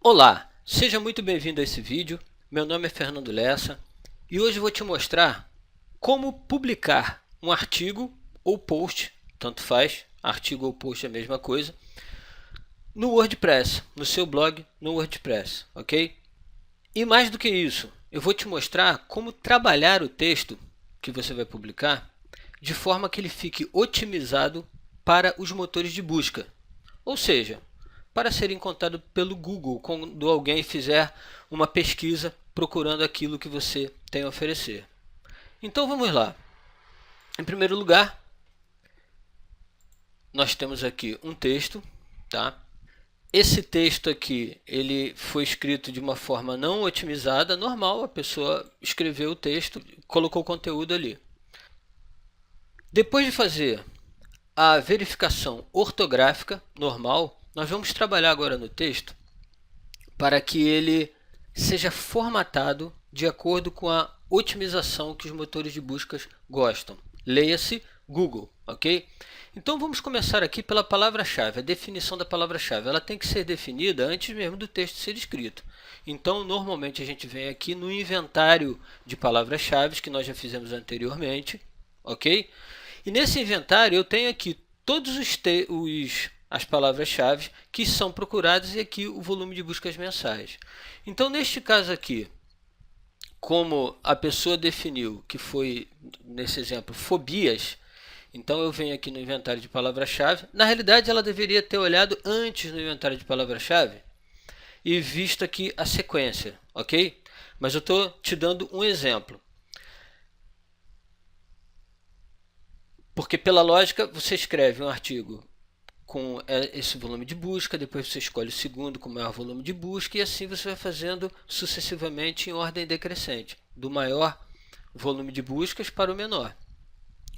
Olá, seja muito bem-vindo a esse vídeo. Meu nome é Fernando Lessa e hoje eu vou te mostrar como publicar um artigo ou post, tanto faz, artigo ou post é a mesma coisa, no WordPress, no seu blog no WordPress, ok? E mais do que isso, eu vou te mostrar como trabalhar o texto que você vai publicar de forma que ele fique otimizado para os motores de busca, ou seja, para ser encontrado pelo Google quando alguém fizer uma pesquisa procurando aquilo que você tem a oferecer. Então vamos lá. Em primeiro lugar, nós temos aqui um texto, tá? Esse texto aqui, ele foi escrito de uma forma não otimizada, normal, a pessoa escreveu o texto, colocou o conteúdo ali. Depois de fazer a verificação ortográfica normal, nós vamos trabalhar agora no texto para que ele seja formatado de acordo com a otimização que os motores de busca gostam. Leia-se Google, ok? Então vamos começar aqui pela palavra-chave, a definição da palavra-chave. Ela tem que ser definida antes mesmo do texto ser escrito. Então, normalmente a gente vem aqui no inventário de palavras-chave que nós já fizemos anteriormente, ok? E nesse inventário eu tenho aqui todos as palavras-chave que são procuradas e aqui o volume de buscas mensais. Então, neste caso aqui, como a pessoa definiu que foi, nesse exemplo, fobias, então eu venho aqui no inventário de palavra-chave. Na realidade, ela deveria ter olhado antes no inventário de palavra-chave e visto aqui a sequência, ok? Mas eu estou te dando um exemplo. Porque pela lógica, você escreve um artigo com esse volume de busca, depois você escolhe o segundo com maior volume de busca e assim você vai fazendo sucessivamente em ordem decrescente, do maior volume de buscas para o menor.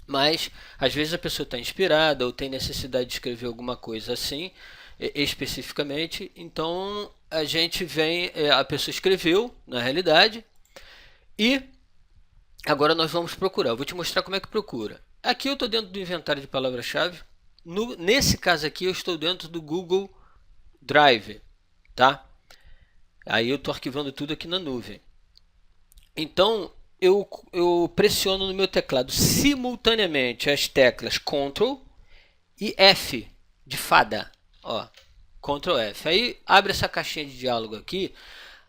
Mas às vezes a pessoa está inspirada ou tem necessidade de escrever alguma coisa assim, especificamente, então a gente vem, a pessoa escreveu na realidade e agora nós vamos procurar. Eu vou te mostrar como é que procura. Aqui eu estou dentro do inventário de palavra-chave. Nesse caso aqui eu estou dentro do Google Drive, tá? Aí eu estou arquivando tudo aqui na nuvem. Então eu pressiono no meu teclado simultaneamente as teclas Ctrl e F de fada, ó, Ctrl F. Aí abre essa caixinha de diálogo aqui.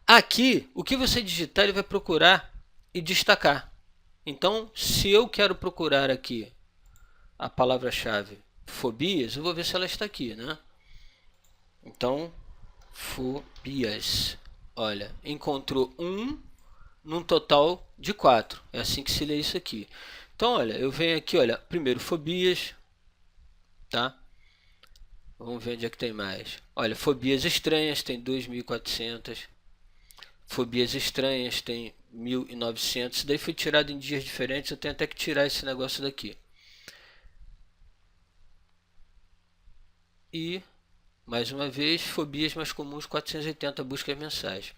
Aqui o que você digitar ele vai procurar e destacar. Então, se eu quero procurar aqui a palavra-chave fobias, eu vou ver se ela está aqui, né? Então, fobias. Olha, encontrou num total de 4. É assim que se lê isso aqui. Então, olha, eu venho aqui, olha, primeiro fobias, tá? Vamos ver onde é que tem mais. Olha, fobias estranhas tem 2.400. Fobias estranhas tem 1.900. Isso daí foi tirado em dias diferentes. Eu tenho até que tirar esse negócio daqui. E, mais uma vez, fobias mais comuns, 480 buscas mensais.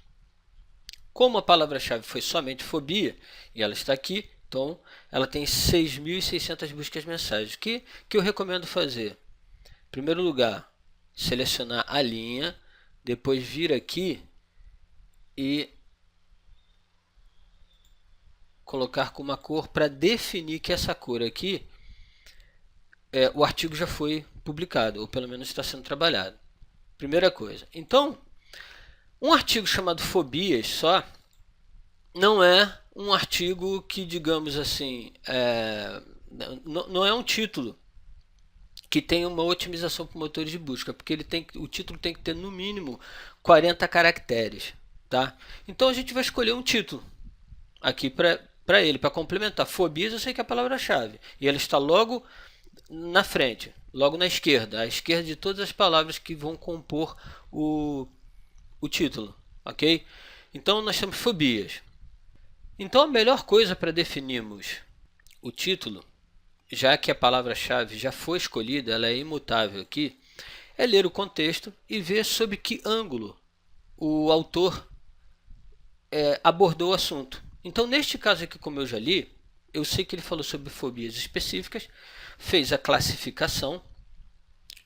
Como a palavra-chave foi somente fobia, e ela está aqui, então ela tem 6.600 buscas mensais. O que eu recomendo fazer? Em primeiro lugar, selecionar a linha, depois vir aqui e colocar com uma cor para definir que essa cor aqui, o artigo já foi publicado, ou pelo menos está sendo trabalhado. Primeira coisa. Então, um artigo chamado Fobias só não é um artigo que, digamos assim, não é um título que tem uma otimização para motores de busca, porque o título tem que ter no mínimo 40 caracteres. Tá? Então a gente vai escolher um título aqui para ele, para complementar. Fobias eu sei que é a palavra-chave, e ela está logo na frente, logo na esquerda, à esquerda de todas as palavras que vão compor o título, ok? Então nós temos fobias. Então a melhor coisa para definirmos o título, já que a palavra-chave já foi escolhida, ela é imutável aqui, é ler o contexto e ver sob que ângulo o autor abordou o assunto. Então neste caso aqui, como eu já li, eu sei que ele falou sobre fobias específicas, fez a classificação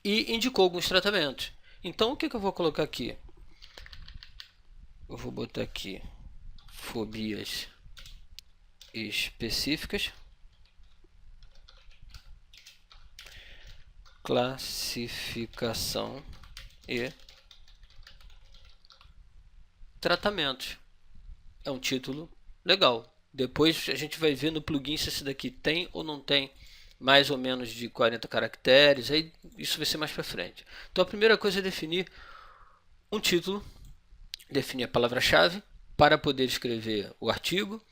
e indicou alguns tratamentos. Então o que eu vou colocar aqui? eu vou botar aqui fobias específicas, classificação e tratamentos. É um título legal. Depois a gente vai ver no plugin se esse daqui tem ou não tem mais ou menos de 40 caracteres. Aí isso vai ser mais para frente. Então a primeira coisa é definir um título, definir a palavra-chave para poder escrever o artigo.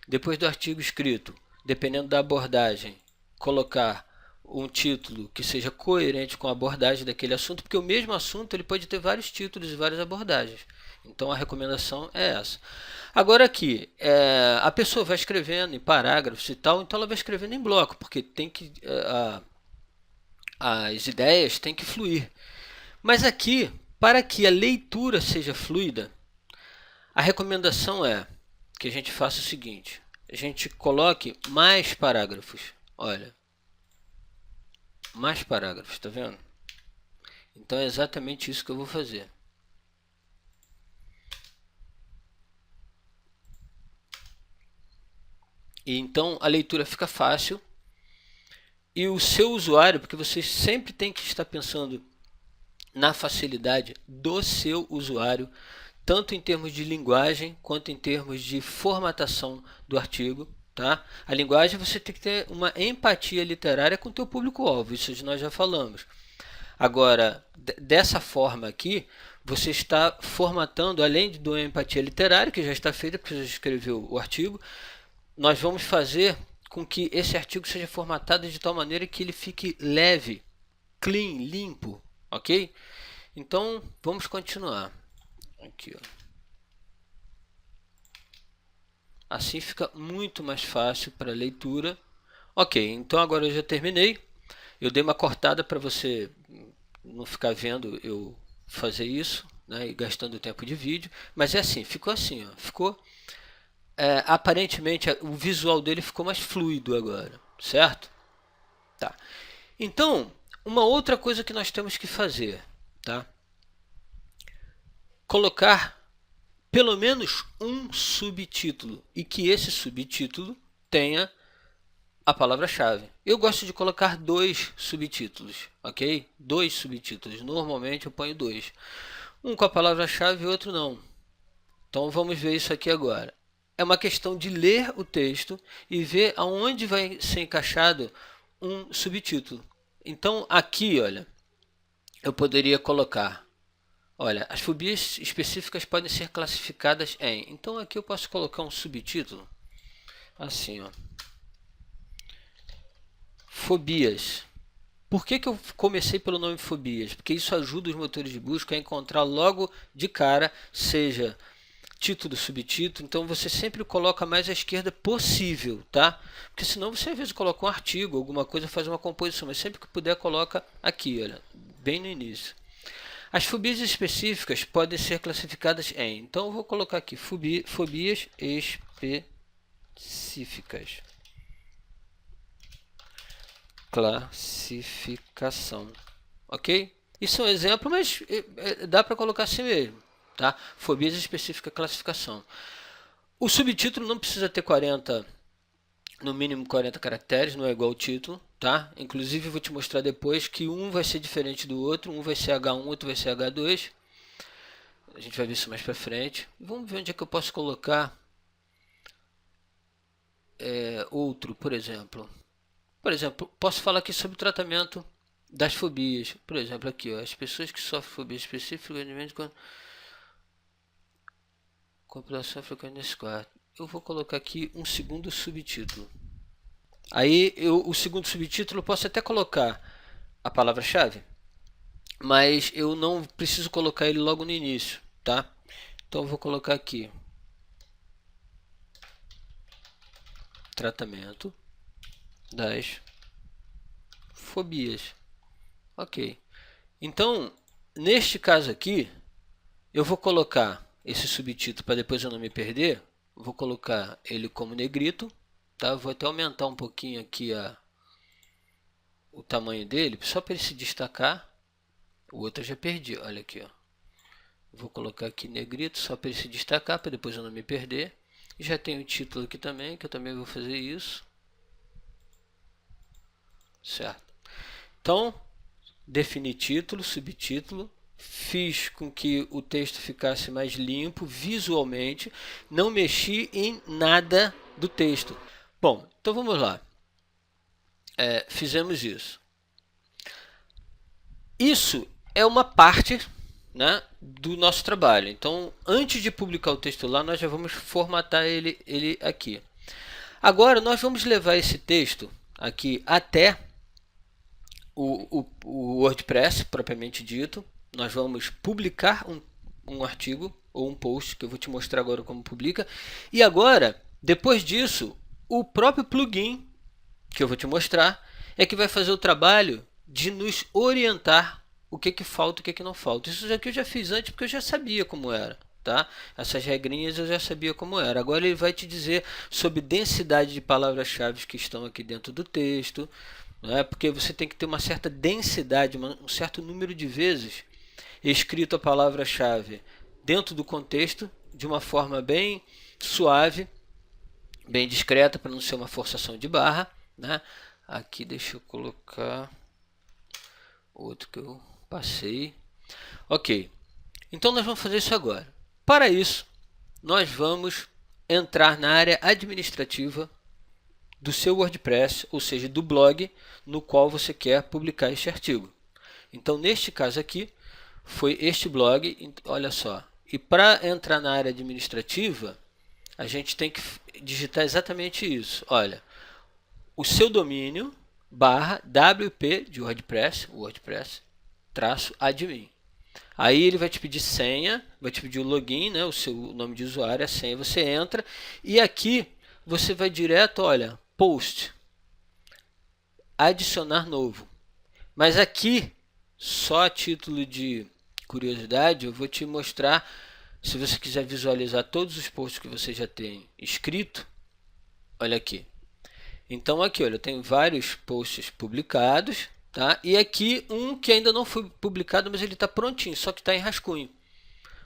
Depois do artigo escrito, dependendo da abordagem, colocar um título que seja coerente com a abordagem daquele assunto, porque o mesmo assunto ele pode ter vários títulos e várias abordagens. Então a recomendação é essa. Agora aqui, a pessoa vai escrevendo em parágrafos e tal, então ela vai escrevendo em bloco, porque tem que as ideias têm que fluir. Mas aqui, para que a leitura seja fluida, a recomendação é que a gente faça o seguinte: a gente coloque mais parágrafos. Olha, mais parágrafos, tá vendo? Então é exatamente isso que eu vou fazer. E então a leitura fica fácil e o seu usuário, porque você sempre tem que estar pensando na facilidade do seu usuário, tanto em termos de linguagem quanto em termos de formatação do artigo. Tá? A linguagem você tem que ter uma empatia literária com o teu público-alvo, isso nós já falamos. Agora, dessa forma aqui, você está formatando, além de uma empatia literária, que já está feita, porque você já escreveu o artigo, nós vamos fazer com que esse artigo seja formatado de tal maneira que ele fique leve, clean, limpo, ok? Então, vamos continuar. Aqui, ó. Assim fica muito mais fácil para a leitura. Ok, então agora eu já terminei. Eu dei uma cortada para você não ficar vendo eu fazer isso, né, e gastando tempo de vídeo. Mas é assim, ficou assim, ó, ficou aparentemente o visual dele ficou mais fluido agora, certo? Tá. Então, uma outra coisa que nós temos que fazer, tá? Colocar pelo menos um subtítulo e que esse subtítulo tenha a palavra-chave. Eu gosto de colocar 2 subtítulos, ok? 2 subtítulos. Normalmente eu ponho 2. Um com a palavra-chave e outro não. Então vamos ver isso aqui agora. É uma questão de ler o texto e ver aonde vai ser encaixado um subtítulo. Então aqui, olha, eu poderia colocar, olha, as fobias específicas podem ser classificadas em. Então aqui eu posso colocar um subtítulo, assim, ó, fobias. Por que eu comecei pelo nome fobias? Porque isso ajuda os motores de busca a encontrar logo de cara, seja título, subtítulo, então você sempre coloca mais à esquerda possível, tá? Porque senão você às vezes coloca um artigo, alguma coisa, faz uma composição, mas sempre que puder coloca aqui, olha, bem no início. As fobias específicas podem ser classificadas em, então eu vou colocar aqui fobias específicas. Classificação, ok? Isso é um exemplo, mas dá para colocar assim mesmo, tá? Fobias específicas, classificação. O subtítulo não precisa ter 40, no mínimo 40 caracteres, não é igual ao título, tá? Inclusive eu vou te mostrar depois que um vai ser diferente do outro, um vai ser H1, outro vai ser H2. A gente vai ver isso mais para frente. Vamos ver onde é que eu posso colocar outro, por exemplo. Por exemplo, posso falar aqui sobre o tratamento das fobias. Por exemplo, aqui, ó, as pessoas que sofrem fobia específica, compilação frequente nesse quarto. Eu vou colocar aqui um segundo subtítulo. Aí, o segundo subtítulo eu posso até colocar a palavra-chave, mas eu não preciso colocar ele logo no início, tá? Então eu vou colocar aqui tratamento das fobias. Ok. Então, neste caso aqui, eu vou colocar esse subtítulo para depois eu não me perder. Vou colocar ele como negrito, tá? Vou até aumentar um pouquinho aqui o tamanho dele, só para ele se destacar. O outro eu já perdi, olha aqui, ó. Vou colocar aqui negrito só para ele se destacar, para depois eu não me perder. E já tenho o título aqui também, que eu também vou fazer isso. Certo. Então, defini título, subtítulo. Fiz com que o texto ficasse mais limpo visualmente. Não mexi em nada do texto. Bom, então vamos lá. Fizemos isso. Isso é uma parte, né, do nosso trabalho. Então, antes de publicar o texto lá, nós já vamos formatar ele aqui. Agora, nós vamos levar esse texto aqui até o WordPress, propriamente dito. Nós vamos publicar um artigo ou um post, que eu vou te mostrar agora como publica. E agora, depois disso, o próprio plugin, que eu vou te mostrar, é que vai fazer o trabalho de nos orientar o que falta e o que não falta. Isso aqui eu já fiz antes porque eu já sabia como era. Tá? Essas regrinhas eu já sabia como era. Agora ele vai te dizer sobre densidade de palavras-chave que estão aqui dentro do texto, né? Porque você tem que ter uma certa densidade, um certo número de vezes escrito a palavra-chave dentro do contexto de uma forma bem suave, bem discreta, para não ser uma forçação de barra, né? Aqui deixa eu colocar outro que eu passei. Ok, então nós vamos fazer isso agora. Para isso, nós vamos entrar na área administrativa do seu WordPress, ou seja, do blog no qual você quer publicar este artigo. Então, neste caso aqui, foi este blog, olha só. E para entrar na área administrativa, a gente tem que digitar exatamente isso. Olha, o seu domínio / WP de WordPress, admin. Aí ele vai te pedir senha, vai te pedir o login, né, o seu nome de usuário, a senha, você entra e aqui você vai direto, olha, post, adicionar novo. Mas aqui, só a título de curiosidade, eu vou te mostrar, se você quiser visualizar todos os posts que você já tem escrito, olha aqui. Então aqui, olha, eu tenho vários posts publicados, tá? E aqui um que ainda não foi publicado, mas ele está prontinho, só que está em rascunho.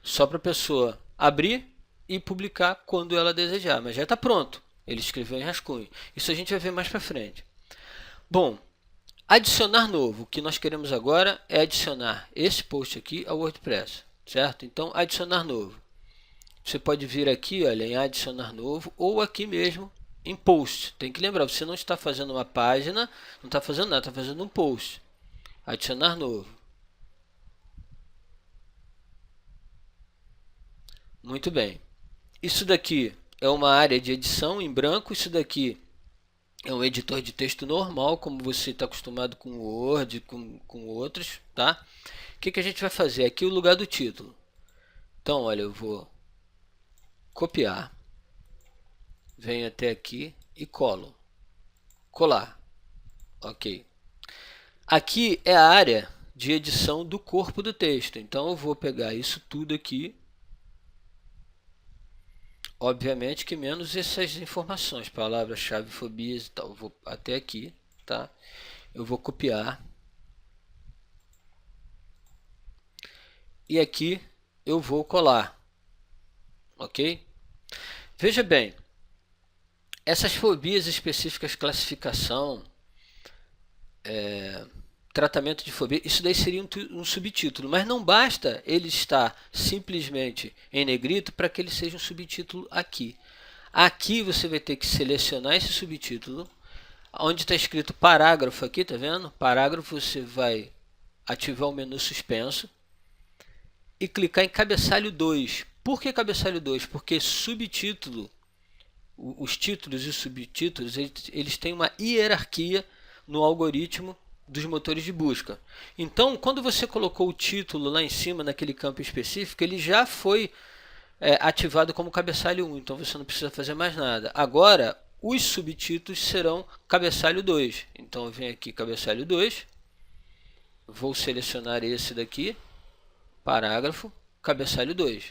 Só para a pessoa abrir e publicar quando ela desejar, mas já está pronto. Ele escreveu em rascunho. Isso a gente vai ver mais para frente. Bom, adicionar novo. O que nós queremos agora é adicionar esse post aqui ao WordPress, certo? Então, adicionar novo. Você pode vir aqui, olha, em adicionar novo ou aqui mesmo em post. Tem que lembrar, você não está fazendo uma página, não está fazendo nada, está fazendo um post. Adicionar novo. Muito bem. Isso daqui é uma área de edição em branco, isso daqui é um editor de texto normal, como você está acostumado com o Word, com outros, tá? O que a gente vai fazer? Aqui o lugar do título. Então, olha, eu vou copiar, venho até aqui e colo. Colar. Ok. Aqui é a área de edição do corpo do texto. Então, eu vou pegar isso tudo aqui. Obviamente que menos essas informações, palavras-chave, fobias e tal. Eu vou até aqui, tá? Eu vou copiar. E aqui eu vou colar. Ok? Veja bem, essas fobias específicas, classificação, tratamento de fobia, isso daí seria um subtítulo, mas não basta ele estar simplesmente em negrito para que ele seja um subtítulo aqui. Aqui você vai ter que selecionar esse subtítulo, onde está escrito parágrafo aqui, tá vendo? Parágrafo, você vai ativar o menu suspenso e clicar em cabeçalho 2. Por que cabeçalho 2? Porque subtítulo, os títulos e os subtítulos, eles têm uma hierarquia no algoritmo dos motores de busca. Então, quando você colocou o título lá em cima, naquele campo específico, ele já foi ativado como cabeçalho 1, então você não precisa fazer mais nada. Agora, os subtítulos serão cabeçalho 2. Então, eu venho aqui, cabeçalho 2, vou selecionar esse daqui, parágrafo, cabeçalho 2.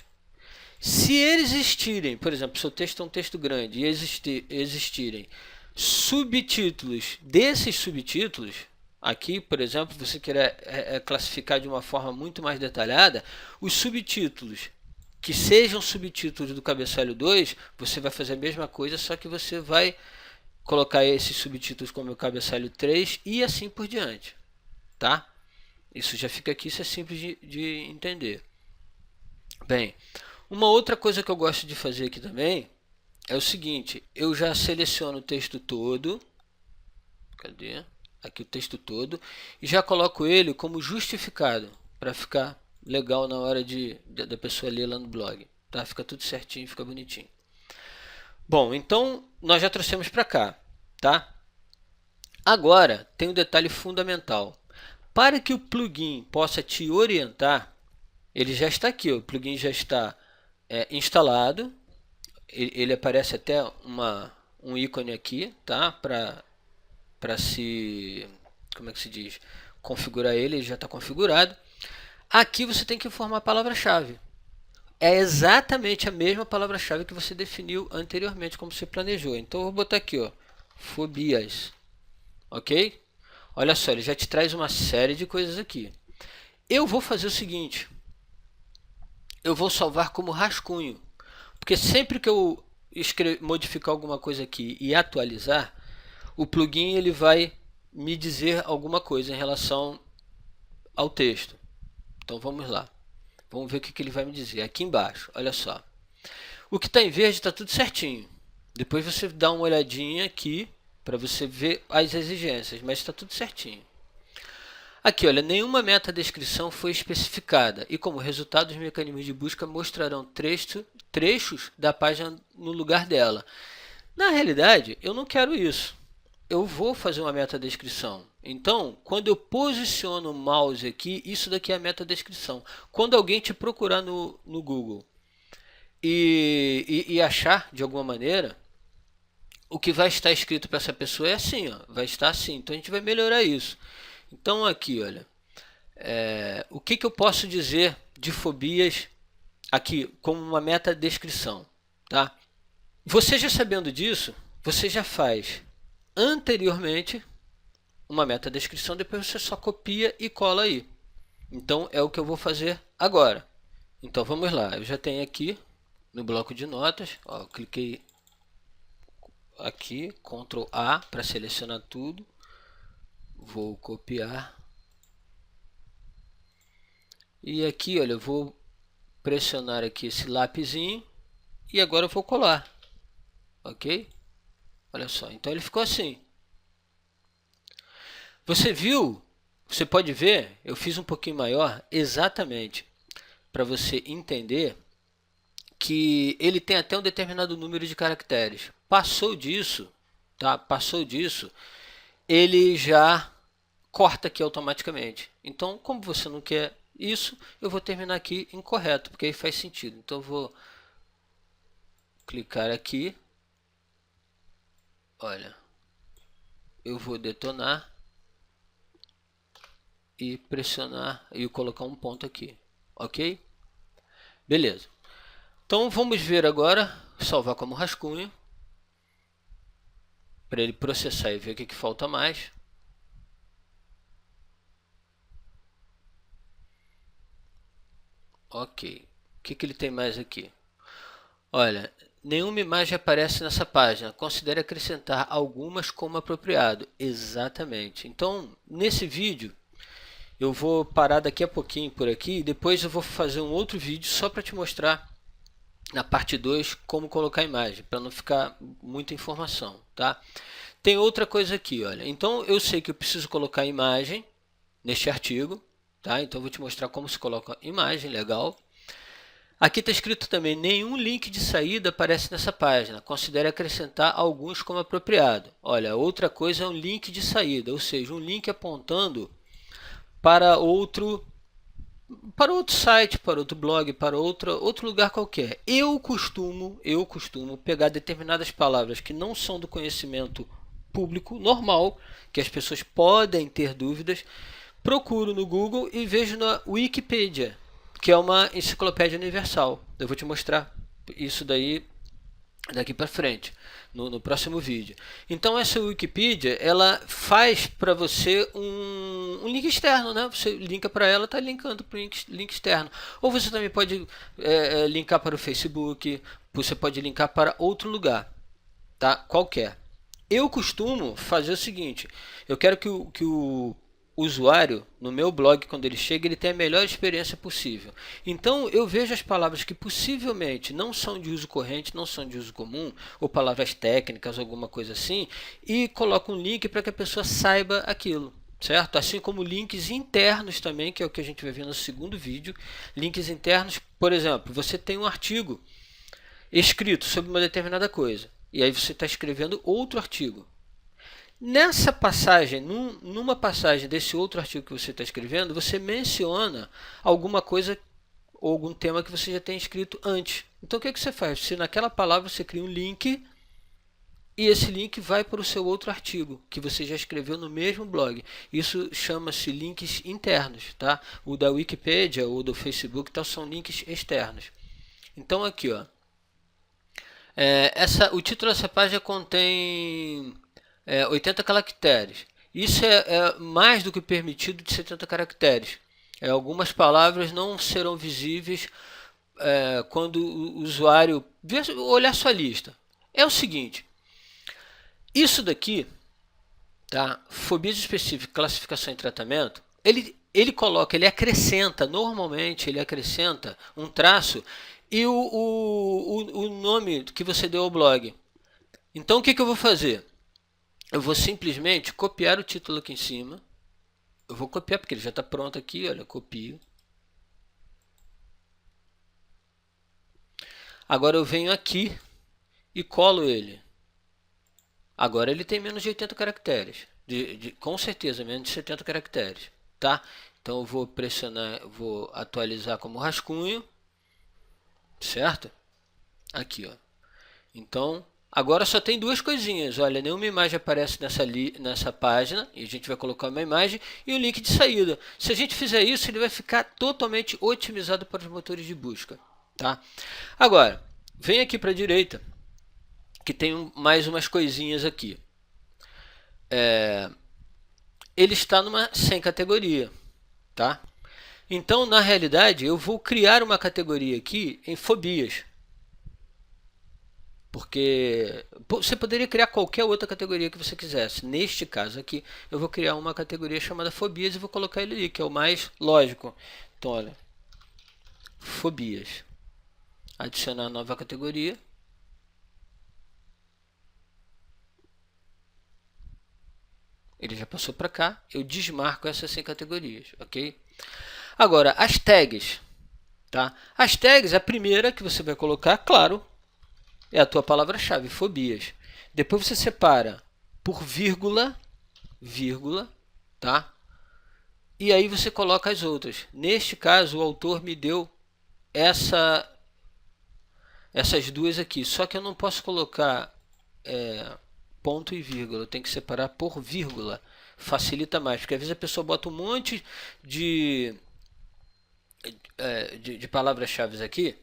Se existirem, por exemplo, se o texto é um texto grande e existirem subtítulos desses subtítulos, aqui, por exemplo, você quer classificar de uma forma muito mais detalhada, os subtítulos que sejam subtítulos do cabeçalho 2, você vai fazer a mesma coisa, só que você vai colocar esses subtítulos como o cabeçalho 3 e assim por diante, tá? Isso já fica aqui, isso é simples de entender. Bem, uma outra coisa que eu gosto de fazer aqui também é o seguinte, eu já seleciono o texto todo, cadê? Aqui o texto todo, e já coloco ele como justificado, para ficar legal na hora da pessoa ler lá no blog, tá? Fica tudo certinho, fica bonitinho. Bom, então nós já trouxemos para cá, tá? Agora tem um detalhe fundamental. Para que o plugin possa te orientar, ele já está aqui, ó, o plugin já está instalado. Ele aparece até um ícone aqui, tá? Para se, como é que se diz? Configurar ele já está configurado. Aqui você tem que informar a palavra-chave. É exatamente a mesma palavra-chave que você definiu anteriormente, como você planejou. Então eu vou botar aqui, ó, fobias, ok? Olha só, ele já te traz uma série de coisas aqui. Eu vou fazer o seguinte, eu vou salvar como rascunho, porque sempre que eu modificar alguma coisa aqui e atualizar, o plugin ele vai me dizer alguma coisa em relação ao texto. Então vamos lá. Vamos ver o que ele vai me dizer. Aqui embaixo, olha só. O que está em verde está tudo certinho. Depois você dá uma olhadinha aqui para você ver as exigências, mas está tudo certinho. Aqui, olha, nenhuma metadescrição foi especificada e como resultado os mecanismos de busca mostrarão trechos da página no lugar dela. Na realidade, eu não quero isso. Eu vou fazer uma metadescrição. Então, quando eu posiciono o mouse aqui, isso daqui é a metadescrição. Quando alguém te procurar no Google e achar de alguma maneira, o que vai estar escrito para essa pessoa é assim, ó, vai estar assim. Então a gente vai melhorar isso. Então aqui, olha, o que eu posso dizer de fobias aqui como uma metadescrição, tá? Você já sabendo disso, você já faz anteriormente uma metadescrição, depois você só copia e cola aí. Então é o que eu vou fazer agora. Então vamos lá, eu já tenho aqui no bloco de notas, ó, eu cliquei aqui, Ctrl A para selecionar tudo, vou copiar e aqui, olha, eu vou pressionar aqui esse lapisinho e agora eu vou colar, ok? Olha só, então ele ficou assim. Você viu? Você pode ver, eu fiz um pouquinho maior, exatamente para você entender que ele tem até um determinado número de caracteres. Passou disso, tá? Passou disso, ele já corta aqui automaticamente. Então, como você não quer isso, eu vou terminar aqui incorreto, porque aí faz sentido. Então, eu vou clicar aqui. Olha, eu vou detonar e pressionar e colocar um ponto aqui, ok? Beleza. Então vamos ver agora, salvar como rascunho, para ele processar e ver o que falta mais. Ok, o que ele tem mais aqui? Olha, nenhuma imagem aparece nessa página, considere acrescentar algumas como apropriado. Exatamente. Então, nesse vídeo, eu vou parar daqui a pouquinho por aqui e depois eu vou fazer um outro vídeo só para te mostrar na parte 2 como colocar imagem, para não ficar muita informação, tá? Tem outra coisa aqui, olha. Então eu sei que eu preciso colocar imagem neste artigo, tá? Então eu vou te mostrar como se coloca imagem, legal. Aqui está escrito também, nenhum link de saída aparece nessa página, considere acrescentar alguns como apropriado. Olha, outra coisa é um link de saída, ou seja, um link apontando para outro site, para outro blog, para outro lugar qualquer. Eu costumo pegar determinadas palavras que não são do conhecimento público normal, que as pessoas podem ter dúvidas, procuro no Google e vejo na Wikipedia, que é uma enciclopédia universal. Eu vou te mostrar isso daí daqui para frente, no próximo vídeo. Então essa Wikipedia, ela faz para você um link externo, né? Você linka para ela, está linkando para o link externo. Ou você também pode linkar para o Facebook, você pode linkar para outro lugar, tá? Qualquer. Eu costumo fazer o seguinte, eu quero que o usuário, no meu blog, quando ele chega, ele tenha a melhor experiência possível. Então, eu vejo as palavras que possivelmente não são de uso corrente, não são de uso comum, ou palavras técnicas, alguma coisa assim, e coloco um link para que a pessoa saiba aquilo. Certo? Assim como links internos também, que é o que a gente vai ver no segundo vídeo. Links internos, por exemplo, você tem um artigo escrito sobre uma determinada coisa, e aí você está escrevendo outro artigo. Nessa passagem, numa passagem desse outro artigo que você está escrevendo, você menciona alguma coisa ou algum tema que você já tem escrito antes. Então o que você faz? Se naquela palavra você cria um link e esse link vai para o seu outro artigo que você já escreveu no mesmo blog. Isso chama-se links internos, tá? O da Wikipedia ou do Facebook tal, são links externos. Então aqui, ó, o título dessa página contém 80 caracteres. Isso é mais do que permitido de 70 caracteres. Algumas palavras não serão visíveis quando o usuário olhar sua lista. É o seguinte, isso daqui, tá? Fobias específicas, classificação e tratamento, ele acrescenta, normalmente ele acrescenta um traço e o nome que você deu ao blog. Então o que eu vou fazer? Eu vou simplesmente copiar o título aqui em cima. Eu vou copiar porque ele já está pronto aqui. Olha, copio. Agora eu venho aqui e colo ele. Agora ele tem menos de 80 caracteres. Com certeza, menos de 70 caracteres. Tá? Então eu vou pressionar, vou atualizar como rascunho. Certo? Aqui, ó. Então, agora só tem duas coisinhas. Olha, nenhuma imagem aparece nessa página. E a gente vai colocar uma imagem e o link de saída. Se a gente fizer isso, ele vai ficar totalmente otimizado para os motores de busca. Tá? Agora, vem aqui para a direita, que tem mais umas coisinhas aqui. Ele está sem categoria. Tá? Então, na realidade, eu vou criar uma categoria aqui em fobias. Porque você poderia criar qualquer outra categoria que você quisesse. Neste caso aqui, eu vou criar uma categoria chamada fobias e vou colocar ele ali, que é o mais lógico. Então, olha, fobias. Adicionar nova categoria. Ele já passou para cá. Eu desmarco essas 100 categorias, ok? Agora, as tags. Tá? As tags, a primeira que você vai colocar, claro, é a tua palavra-chave, fobias. Depois você separa por vírgula, tá? E aí você coloca as outras. Neste caso, o autor me deu essas duas aqui. Só que eu não posso colocar ponto e vírgula. Eu tenho que separar por vírgula. Facilita mais, porque às vezes a pessoa bota um monte de palavras-chave aqui.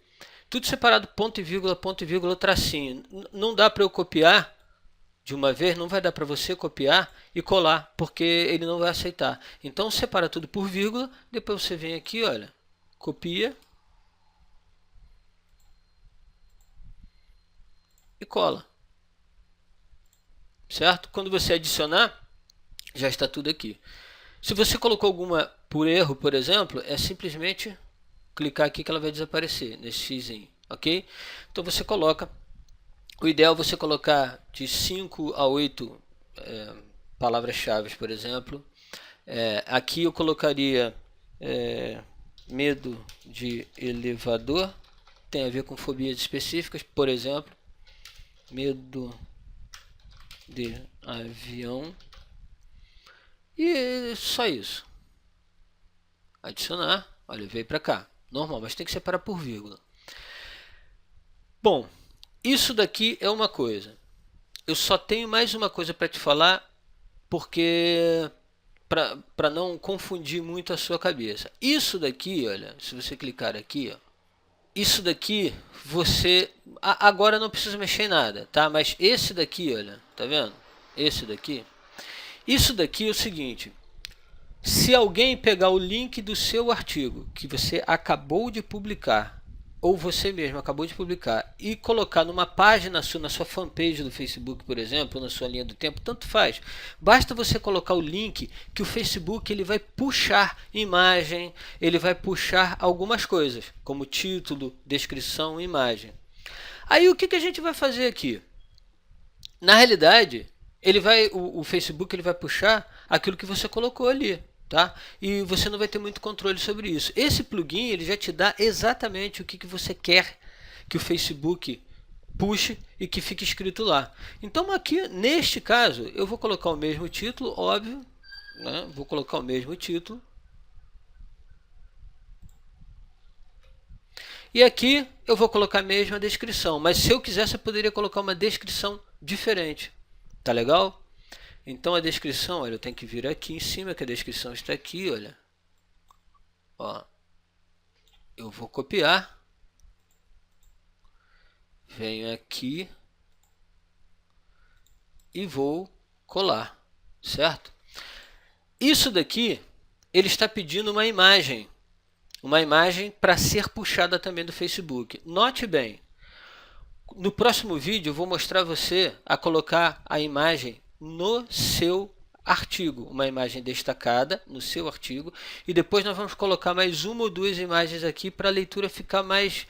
Tudo separado, ponto e vírgula, tracinho. Não dá para eu copiar de uma vez, não vai dar para você copiar e colar, porque ele não vai aceitar. Então separa tudo por vírgula, depois você vem aqui, olha, copia e cola. Certo? Quando você adicionar, já está tudo aqui. Se você colocou alguma por erro, por exemplo, é simplesmente clicar aqui que ela vai desaparecer nesse xizinho, ok? Então você coloca, o ideal é você colocar de 5 a 8 palavras-chave, por exemplo. Aqui eu colocaria medo de elevador, tem a ver com fobias específicas, por exemplo, medo de avião, e só isso. Adicionar, olha, veio para cá, normal, mas tem que separar por vírgula. Bom, isso daqui é uma coisa. Eu só tenho mais uma coisa para te falar, porque para não confundir muito a sua cabeça. Isso daqui, olha, se você clicar aqui, ó, isso daqui você agora não precisa mexer em nada, tá? Mas esse daqui, olha, tá vendo? Esse daqui, isso daqui é o seguinte: se alguém pegar o link do seu artigo que você acabou de publicar, ou você mesmo acabou de publicar, e colocar numa página sua, na sua fanpage do Facebook, por exemplo, ou na sua linha do tempo, tanto faz. Basta você colocar o link que o Facebook ele vai puxar imagem, ele vai puxar algumas coisas, como título, descrição, imagem. Aí o que a gente vai fazer aqui? Na realidade, o Facebook ele vai puxar aquilo que você colocou ali, tá? E você não vai ter muito controle sobre isso. Esse plugin ele já te dá exatamente o que você quer que o Facebook puxe e que fique escrito lá. Então aqui, neste caso, eu vou colocar o mesmo título, óbvio, né? Vou colocar o mesmo título. E aqui eu vou colocar a mesma descrição, mas se eu quisesse eu poderia colocar uma descrição diferente. Tá legal? Então a descrição, olha, eu tenho que vir aqui em cima, que a descrição está aqui, olha. Ó, eu vou copiar. Venho aqui e vou colar, certo? Isso daqui, ele está pedindo uma imagem para ser puxada também do Facebook. Note bem, no próximo vídeo eu vou mostrar você a colocar a imagem no seu artigo, uma imagem destacada no seu artigo, e depois nós vamos colocar mais uma ou duas imagens aqui para a leitura ficar mais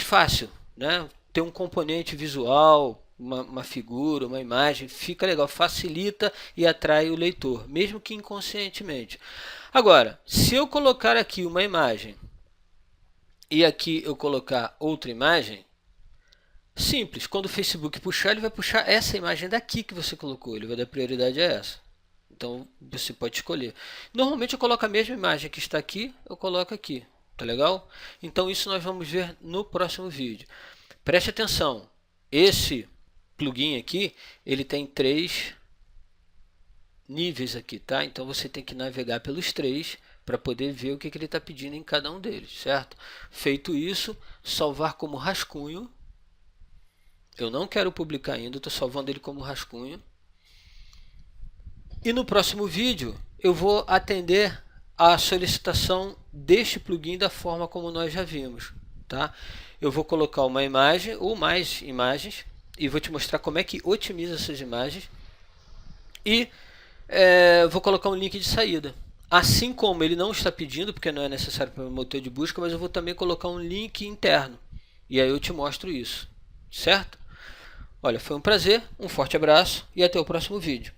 fácil, né? Ter um componente visual, uma figura, uma imagem, fica legal, facilita e atrai o leitor, mesmo que inconscientemente. Agora, se eu colocar aqui uma imagem e aqui eu colocar outra imagem, simples, quando o Facebook puxar, ele vai puxar essa imagem daqui que você colocou, ele vai dar prioridade a essa. Então você pode escolher. Normalmente eu coloco a mesma imagem que está aqui, eu coloco aqui. Tá legal? Então isso nós vamos ver no próximo vídeo. Preste atenção, esse plugin aqui, ele tem 3 níveis aqui, tá? Então você tem que navegar pelos 3 para poder ver o que ele está pedindo em cada um deles, certo? Feito isso, salvar como rascunho. Eu não quero publicar ainda, estou salvando ele como rascunho. E no próximo vídeo eu vou atender a solicitação deste plugin da forma como nós já vimos, tá? Eu vou colocar uma imagem ou mais imagens e vou te mostrar como é que otimiza essas imagens e vou colocar um link de saída. Assim como ele não está pedindo, porque não é necessário para o motor de busca, mas eu vou também colocar um link interno e aí eu te mostro isso, certo? Olha, foi um prazer, um forte abraço e até o próximo vídeo.